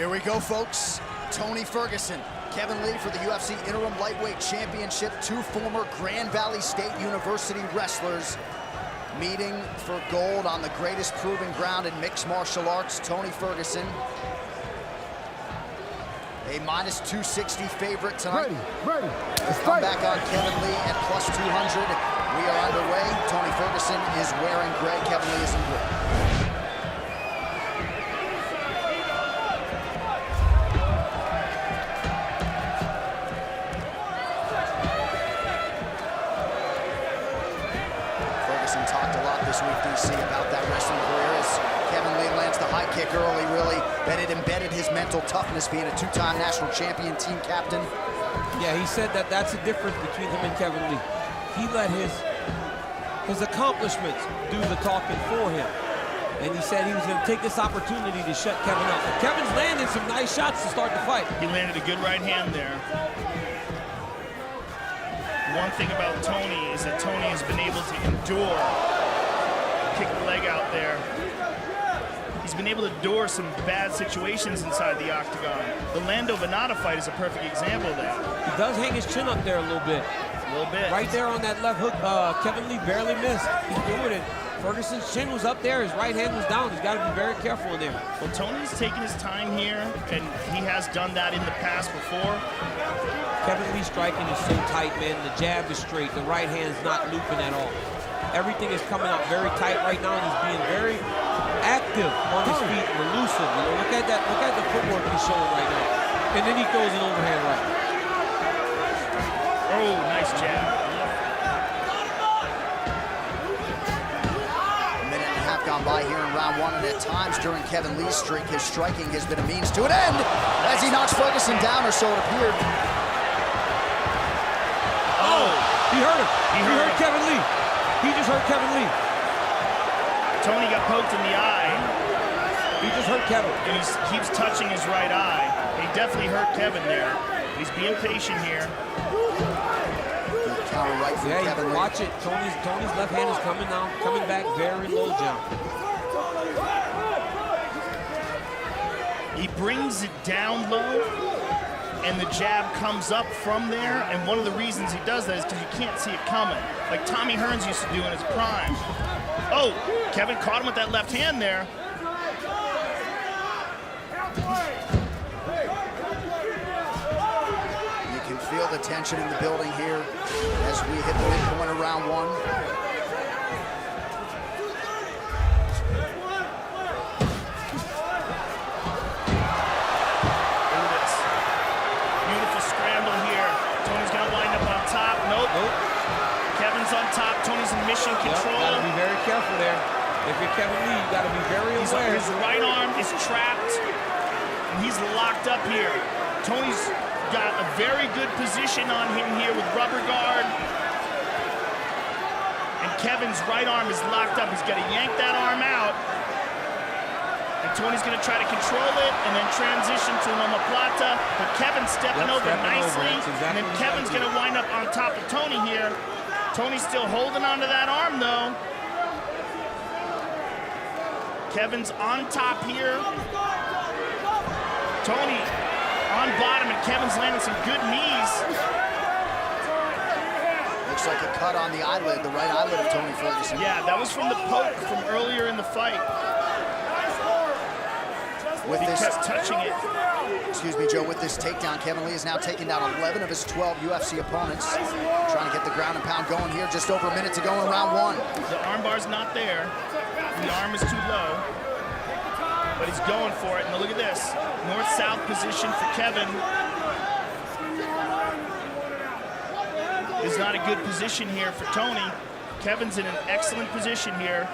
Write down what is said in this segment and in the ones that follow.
Here we go, folks. Tony Ferguson, Kevin Lee for the UFC Interim Lightweight Championship. Two former Grand Valley State University wrestlers meeting for gold on the greatest proving ground in mixed martial arts. Tony Ferguson, a minus 260 favorite tonight. Ready. Come back on Kevin Lee at plus 200. We are underway. Tony Ferguson is wearing gray. Kevin Lee is in blue. Talked a lot this week, DC, about that wrestling career as Kevin Lee lands the high kick early, really, that it embedded his mental toughness, being a two-time national champion, team captain. Yeah, he said that that's the difference between him and Kevin Lee. He let his accomplishments do the talking for him. And he said he was going to take this opportunity to shut Kevin up. Kevin's landed some nice shots to start the fight. He landed a good right hand there. One thing about Tony is that Tony has been able to endure, kick the leg out there. He's been able to endure some bad situations inside the octagon. The Lando Venata fight is a perfect example of that. He does hang his chin up there a little bit. A little bit. Right there on that left hook, Kevin Lee barely missed. He's doing it. Ferguson's chin was up there, his right hand was down. He's got to be very careful in there. Well, Tony's taking his time here, and he has done that in the past before. Kevin Lee's striking is so tight, man. The jab is straight. The right hand's not looping at all. Everything is coming out very tight right now, and he's being very active on his feet and elusive. You know, look at that. Look at the footwork he's showing right now. And then he throws an overhand right. Oh, nice jab. Gone by here in round one, and at times during Kevin Lee's streak, his striking has been a means to an end as he knocks Ferguson down, or so it appeared. Oh, he hurt him. He hurt Kevin Lee. He just hurt Kevin Lee. Tony got poked in the eye. He just hurt Kevin. And he keeps touching his right eye. He definitely hurt Kevin there. He's being patient here. Right from yeah, Kevin Lee. Watch it. Tony's left hand is coming back very low jump. He brings it down low, and the jab comes up from there. And one of the reasons he does that is because you can't see it coming, like Tommy Hearns used to do in his prime. Oh, Kevin caught him with that left hand there. Feel the tension in the building here as we hit the midpoint of round one. Look at this. Beautiful scramble here. Tony's gonna wind up on top. Nope. Kevin's on top. Tony's in mission control. Gotta be very careful there. If you're Kevin Lee, you gotta be very aware. His right arm is trapped, and he's locked up here. Tony's got a very good position on him here with rubber guard. And Kevin's right arm is locked up. He's got to yank that arm out. And Tony's going to try to control it and then transition to an omoplata. But Kevin's stepping over nicely. Exactly, and then Kevin's going to wind up on top of Tony here. Tony's still holding onto that arm, though. Kevin's on top here. Tony on bottom, and Kevin's landing some good knees. Looks like a cut on the eyelid, the right eyelid of Tony Ferguson. Yeah, that was from the poke from earlier in the fight. With he this, kept touching it. Excuse me, Joe, with this takedown, Kevin Lee has now taken down 11 of his 12 UFC opponents. Trying to get the ground and pound going here, just over a minute to go in round one. The armbar's not there. The arm is too low. But he's going for it. Now look at this. North-south position for Kevin. Is not a good position here for Tony. Kevin's in an excellent position here.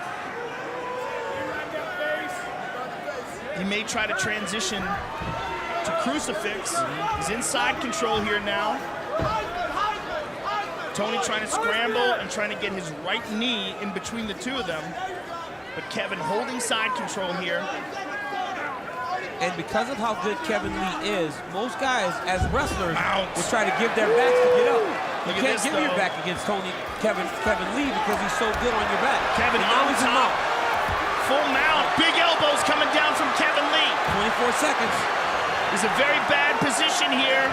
He may try to transition to crucifix. He's inside control here now. Tony trying to scramble and trying to get his right knee in between the two of them. But Kevin holding side control here. And because of how good Kevin Lee is, most guys, as wrestlers, will try to give their backs to get up. You can't give your back against Kevin Lee because he's so good on your back. Kevin on top. Full mount. Big elbows coming down from Kevin Lee. 24 seconds. is a very bad position here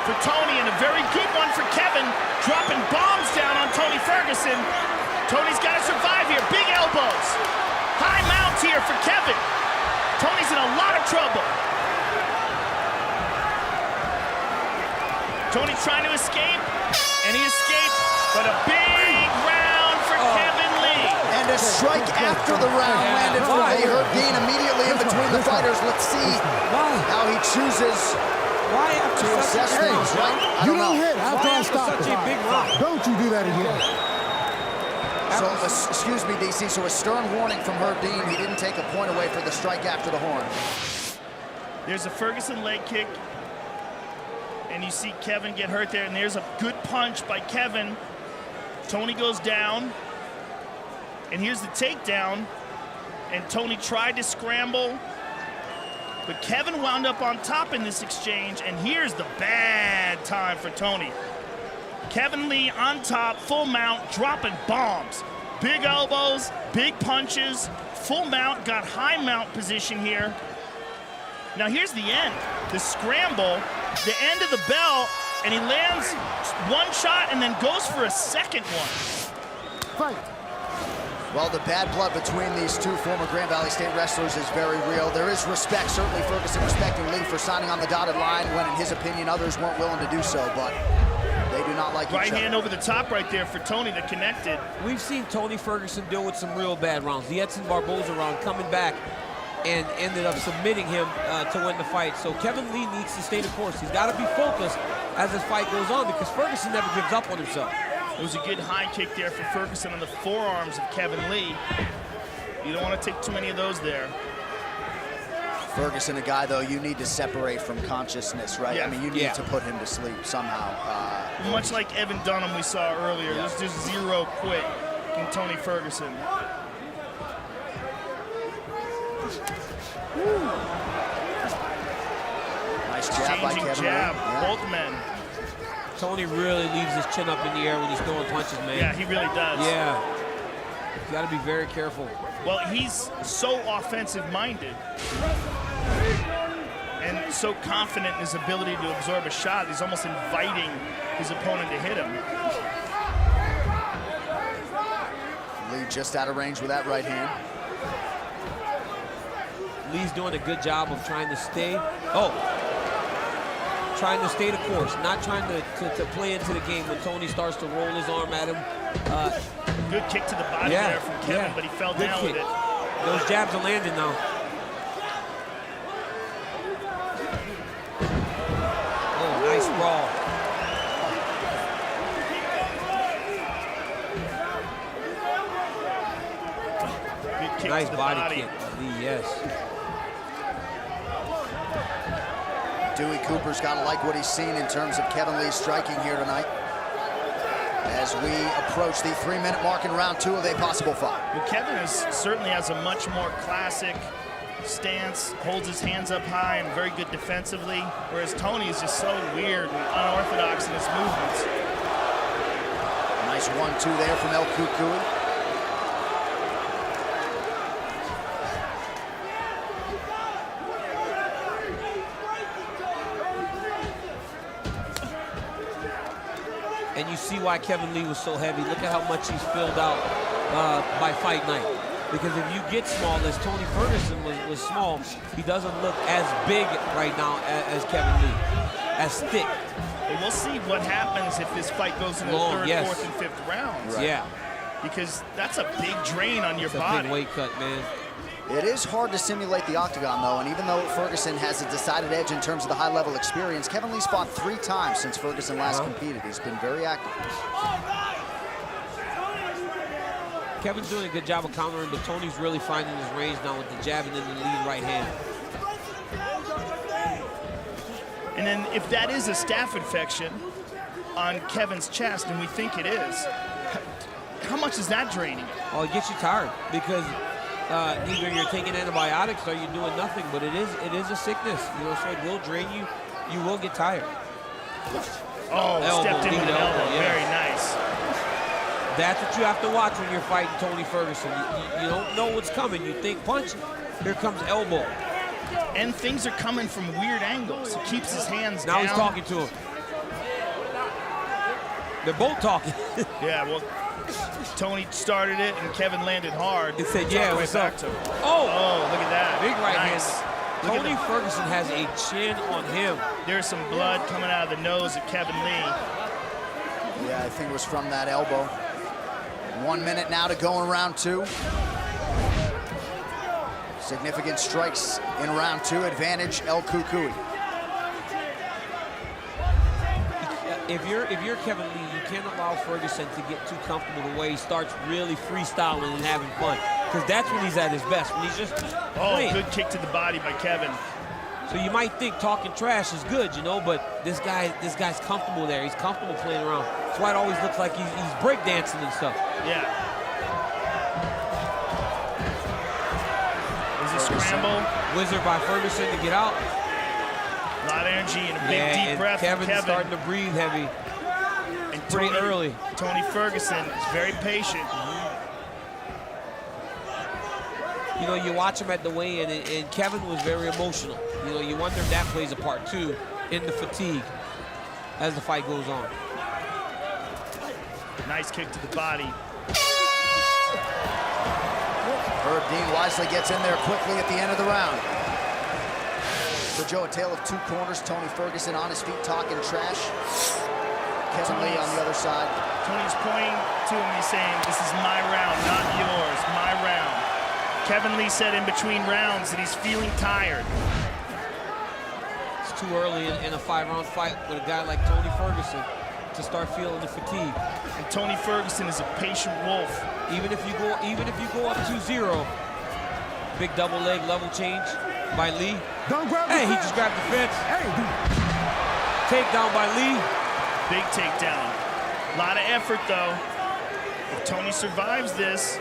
for Tony, and a very good one for Kevin, dropping bombs down on Tony Ferguson. Tony's got to survive here. Big elbows. High mount here for Kevin. Tony's in a lot of trouble. Tony trying to escape, and he escaped, but a big round for Kevin Lee. And a strike after the round landed for a hurt Dean immediately in between the fighters. Let's see how he chooses to assess things, right? You don't hit after I stop such a big round? Don't you do that again. So, excuse me, DC, so a stern warning from Herb Dean. He didn't take a point away for the strike after the horn. There's a Ferguson leg kick, and you see Kevin get hurt there, and there's a good punch by Kevin. Tony goes down, and here's the takedown, and Tony tried to scramble, but Kevin wound up on top in this exchange, and here's the bad time for Tony. Kevin Lee on top, full mount, dropping bombs. Big elbows, big punches, full mount, got high mount position here. Now here's the end, the scramble, the end of the bell, and he lands one shot and then goes for a second one. Fight. Well, the bad blood between these two former Grand Valley State wrestlers is very real. There is respect, certainly Ferguson respecting Lee for signing on the dotted line when, in his opinion, others weren't willing to do so, but they do not like each other. Right hand over the top right there for Tony that connected. We've seen Tony Ferguson deal with some real bad rounds. The Edson Barboza round coming back and ended up submitting him to win the fight. So Kevin Lee needs to stay the course. He's got to be focused as this fight goes on because Ferguson never gives up on himself. It was a good high kick there for Ferguson on the forearms of Kevin Lee. You don't want to take too many of those there. Ferguson, a guy, though, you need to separate from consciousness, right? Yeah. I mean, you need to put him to sleep somehow. Much like Evan Dunham we saw earlier, there's just zero quit in Tony Ferguson. Nice jab by Changing Kevin jab, Lee. Yeah. both men. Tony really leaves his chin up in the air when he's throwing punches, man. Yeah, he really does. Yeah. You got to be very careful. Well, he's so offensive-minded and so confident in his ability to absorb a shot, he's almost inviting his opponent to hit him. Lee just out of range with that right hand. Lee's doing a good job of trying to stay. Trying to stay the course, not trying to play into the game when Tony starts to roll his arm at him. Good kick to the body there from Kevin, but he fell down with it. Those jabs are landing now. Oh, nice brawl. Good kick Nice to the body kick, Lee, yes. Dewey Cooper's got to like what he's seen in terms of Kevin Lee striking here tonight as we approach the 3-minute mark in round 2 of a possible fight. Well, Kevin certainly has a much more classic stance, holds his hands up high and very good defensively, whereas Tony is just so weird and unorthodox in his movements. Nice 1-2 there from El Cucuy. And you see why Kevin Lee was so heavy. Look at how much he's filled out by fight night. Because if you get small, as Tony Ferguson was small, he doesn't look as big right now as Kevin Lee, as thick. And we'll see what happens if this fight goes into the 3rd, 4th, and 5th rounds. Right. Yeah. Because that's a big drain on your It's a body. big weight cut, man. It is hard to simulate the octagon, though, and even though Ferguson has a decided edge in terms of the high-level experience, Kevin Lee's fought 3 times since Ferguson last competed. He's been very active. Kevin's doing a good job of countering, but Tony's really finding his range now with the jab and then the lead right hand. And then if that is a staph infection on Kevin's chest, and we think it is, how much is that draining? Oh, it gets you tired because either you're taking antibiotics or you're doing nothing, but it is a sickness, you know, so it will drain you. You will get tired. Oh, stepped in with an elbow. Yeah. Very nice. That's what you have to watch when you're fighting Tony Ferguson. You don't know what's coming. You think punch, here comes elbow. And things are coming from weird angles. He keeps his hands now down. He's talking to him. They're both talking. Yeah, well, Tony started it and Kevin landed hard. It said, yeah, what's up? Oh, look at that. Big right Nice. hand. Look Tony at Ferguson has a chin on him. There's some blood coming out of the nose of Kevin Lee. Yeah, I think it was from that elbow. 1 minute now to go in round 2. Significant strikes in round 2. Advantage El Cucuy. If you're Kevin Lee, you can't allow Ferguson to get too comfortable the way he starts really freestyling and having fun. Because that's when he's at his best, when he's just playing. Good kick to the body by Kevin. So you might think talking trash is good, you know, but this guy's comfortable there. He's comfortable playing around. That's why it always looks like he's breakdancing and stuff. Yeah. There's a scramble. Wizard by Ferguson to get out. A lot of energy and a big deep breath. Kevin's starting to breathe heavy. And pretty early. Tony Ferguson is very patient. You know, you watch him at the weigh-in, and Kevin was very emotional. You know, you wonder if that plays a part too in the fatigue as the fight goes on. Nice kick to the body. Herb Dean wisely gets in there quickly at the end of the round. For Joe, a tale of two corners. Tony Ferguson on his feet talking trash. Kevin Lee on the other side. Tony's pointing to him, he's saying, this is my round, not yours, my round. Kevin Lee said in between rounds that he's feeling tired. It's too early in a 5-round fight with a guy like Tony Ferguson to start feeling the fatigue. And Tony Ferguson is a patient wolf. Even if you go up 2-0, big double leg level change by Lee. Don't grab the Hey, he fence. just grabbed the fence. Hey, Takedown by Lee. Big takedown. A lot of effort though. If Tony survives this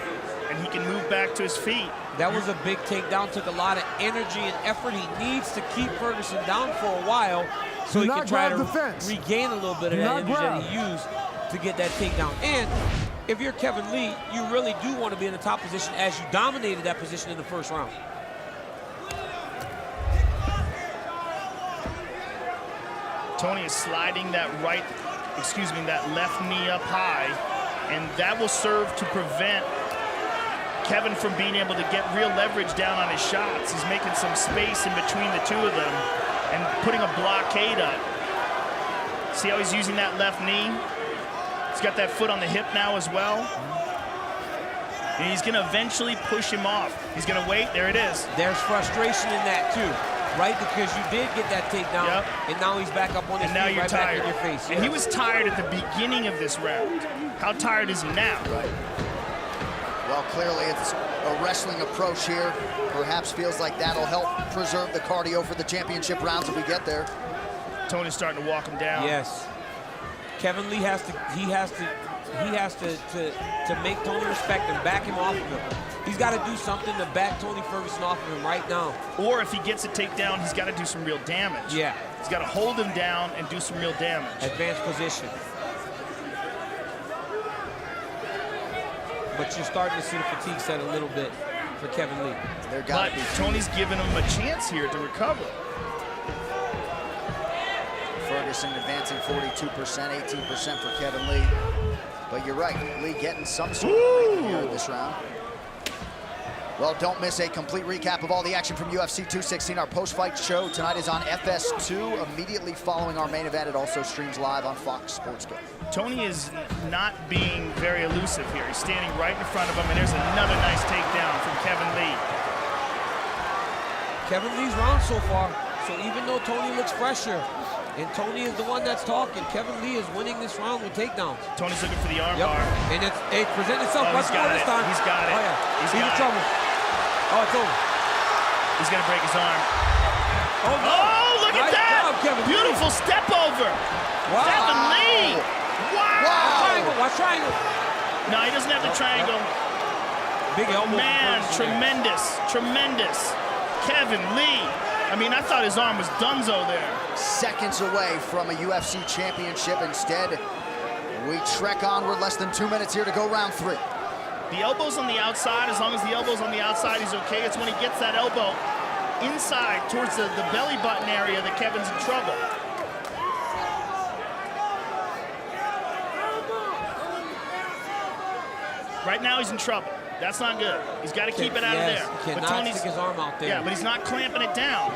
and he can move back to his feet. That was a big takedown. Took a lot of energy and effort. He needs to keep Ferguson down for a while so he can try to regain a little bit of that energy that he used to get that takedown. And if you're Kevin Lee, you really do want to be in the top position as you dominated that position in the first round. Tony is sliding that that left knee up high, and that will serve to prevent Kevin from being able to get real leverage down on his shots. He's making some space in between the two of them and putting a blockade up. See how he's using that left knee? He's got that foot on the hip now as well. And he's gonna eventually push him off. He's gonna wait, there it is. There's frustration in that too, right? Because you did get that takedown, and now he's back up on his feet, now you're right tired. back in your face. And he was tired at the beginning of this round. How tired is he now? Right. Well, clearly it's a wrestling approach here. Perhaps feels like that'll help preserve the cardio for the championship rounds if we get there. Tony's starting to walk him down. Yes. Kevin Lee has to make Tony respect him, back him off of him. He's got to do something to back Tony Ferguson off of him right now. Or if he gets a takedown, he's got to do some real damage. Yeah. He's got to hold him down and do some real damage. Advanced position. But you're starting to see the fatigue set a little bit for Kevin Lee. But Tony's giving him a chance here to recover. Ferguson advancing 42%, 18% for Kevin Lee. But you're right, Lee getting some sort of break here in this round. Well, don't miss a complete recap of all the action from UFC 216. Our post-fight show tonight is on FS2. Immediately following our main event, it also streams live on Fox Sports Go. Tony is not being very elusive here. He's standing right in front of him, and there's another nice takedown from Kevin Lee. Kevin Lee's round so far. So even though Tony looks fresher, and Tony is the one that's talking, Kevin Lee is winning this round with takedowns. Tony's looking for the arm bar. And it presented itself. Oh, Let's go this time. He's got it. Oh, yeah. He's in got trouble. Oh, it's over. He's gonna break his arm. Oh, no. Oh, look Nice at that! job, Kevin Lee. Beautiful step over. Wow. Kevin Lee. Wow. Triangle. Watch triangle. No, he doesn't have the triangle. Big elbow. Man, tremendous, tremendous. Kevin Lee. I mean, I thought his arm was donezo there. Seconds away from a UFC championship. Instead, we trek onward. Less than 2 minutes here to go round 3. The elbow's on the outside. As long as the elbow's on the outside, he's okay. It's when he gets that elbow inside towards the belly button area that Kevin's in trouble. Right now he's in trouble. That's not good. He's got to keep it out of there. He cannot stick his arm out there. Yeah, but he's not clamping it down.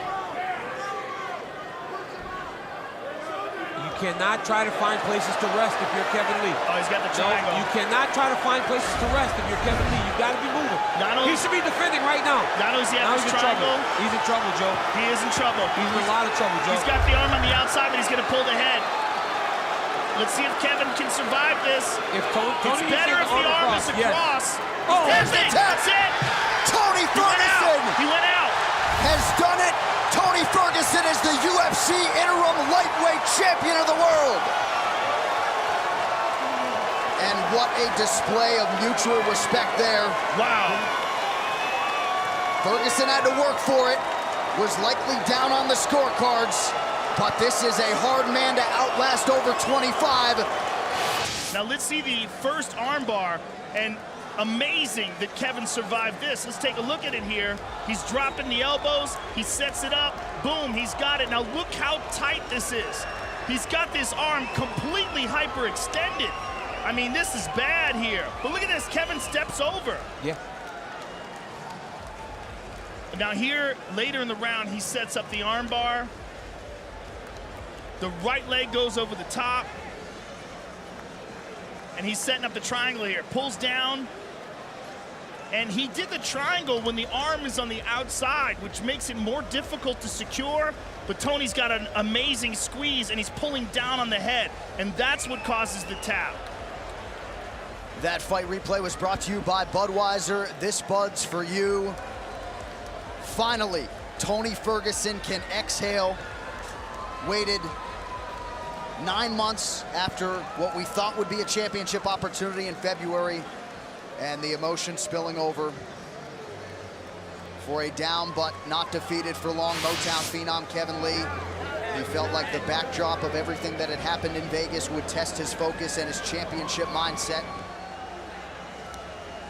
You cannot try to find places to rest if you're Kevin Lee. Oh, he's got the triangle. No, you cannot try to find places to rest if you're Kevin Lee. You got to be moving. He should be defending right now. Not only does he have his triangle. He's in trouble, Joe. He is in trouble. He's in a lot of trouble, Joe. He's got the arm on the outside, but he's going to pull the head. Let's see if Kevin can survive this. If Tony it's better if the arm is across. Oh, that's it. That's it. Tony Ferguson. He went out. Has done it. Tony Ferguson is the UFC interim lightweight champion of the world. And what a display of mutual respect there. Wow. Ferguson had to work for it. Was likely down on the scorecards. But this is a hard man to outlast over 25. Now let's see the first armbar, and amazing that Kevin survived this. Let's take a look at it here. He's dropping the elbows, he sets it up, boom, he's got it. Now look how tight this is. He's got this arm completely hyperextended. I mean, this is bad here. But look at this, Kevin steps over. Yeah. Now here, later in the round, he sets up the armbar. The right leg goes over the top. And he's setting up the triangle here. Pulls down. And he did the triangle when the arm is on the outside, which makes it more difficult to secure. But Tony's got an amazing squeeze, and he's pulling down on the head. And that's what causes the tap. That fight replay was brought to you by Budweiser. This Bud's for you. Finally, Tony Ferguson can exhale. Waited 9 months after what we thought would be a championship opportunity in February, and the emotion spilling over for a down but not defeated for long Motown phenom Kevin Lee. He felt like the backdrop of everything that had happened in Vegas would test his focus and his championship mindset.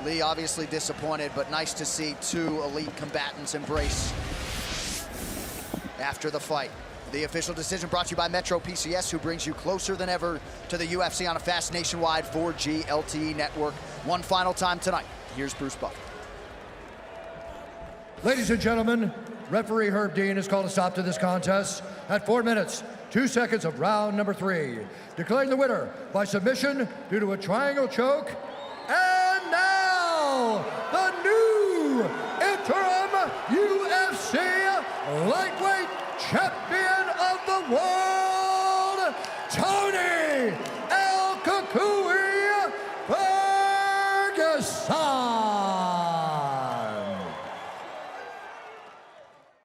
Lee obviously disappointed, but nice to see two elite combatants embrace after the fight. The official decision brought to you by Metro PCS, who brings you closer than ever to the UFC on a fast nationwide 4G LTE network. One final time tonight. Here's Bruce Buffer. Ladies and gentlemen, referee Herb Dean has called a stop to this contest at 4 minutes, 2 seconds of round number 3. Declaring the winner by submission due to a triangle choke. And now, the new interim UFC lightweight champion of the world, Tony